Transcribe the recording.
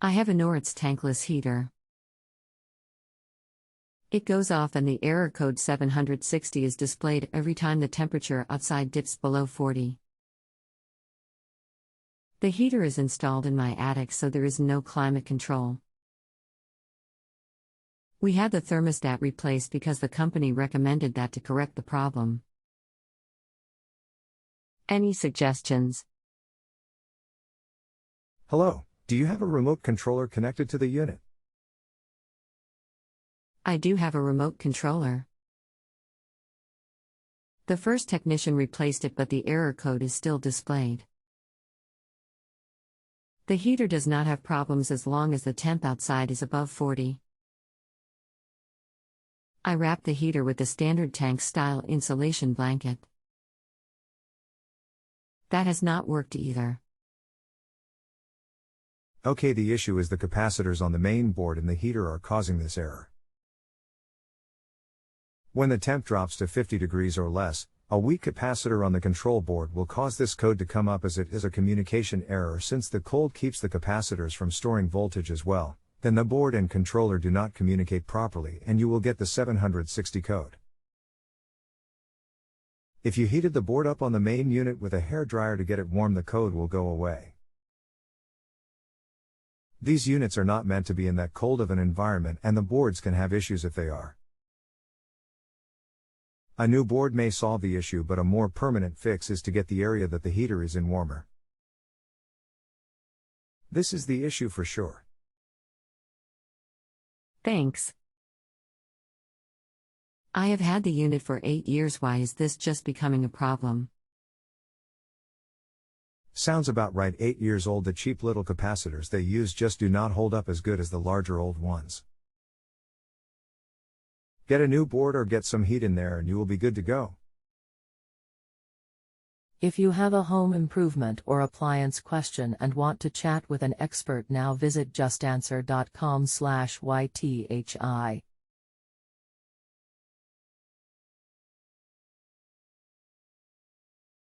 I have a Noritz tankless heater. It goes off and the error code 760 is displayed every time the temperature outside dips below 40. The heater is installed in my attic, so there is no climate control. We had the thermostat replaced because the company recommended that to correct the problem. Any suggestions? Hello, do you have a remote controller connected to the unit? I do have a remote controller. The first technician replaced it, but the error code is still displayed. The heater does not have problems as long as the temp outside is above 40. I wrapped the heater with the standard tank-style insulation blanket. That has not worked either. Okay, the issue is the capacitors on the main board in the heater are causing this error. When the temp drops to 50 degrees or less, a weak capacitor on the control board will cause this code to come up, as it is a communication error since the cold keeps the capacitors from storing voltage as well. Then the board and controller do not communicate properly and you will get the 760 code. If you heated the board up on the main unit with a hairdryer to get it warm, the code will go away. These units are not meant to be in that cold of an environment, and the boards can have issues if they are. A new board may solve the issue, but a more permanent fix is to get the area that the heater is in warmer. This is the issue for sure. Thanks. I have had the unit for 8 years. Why is this just becoming a problem? Sounds about right. 8 years old. The cheap little capacitors they use just do not hold up as good as the larger old ones. Get a new board or get some heat in there and you will be good to go. If you have a home improvement or appliance question and want to chat with an expert, now visit JustAnswer.com/YTHI.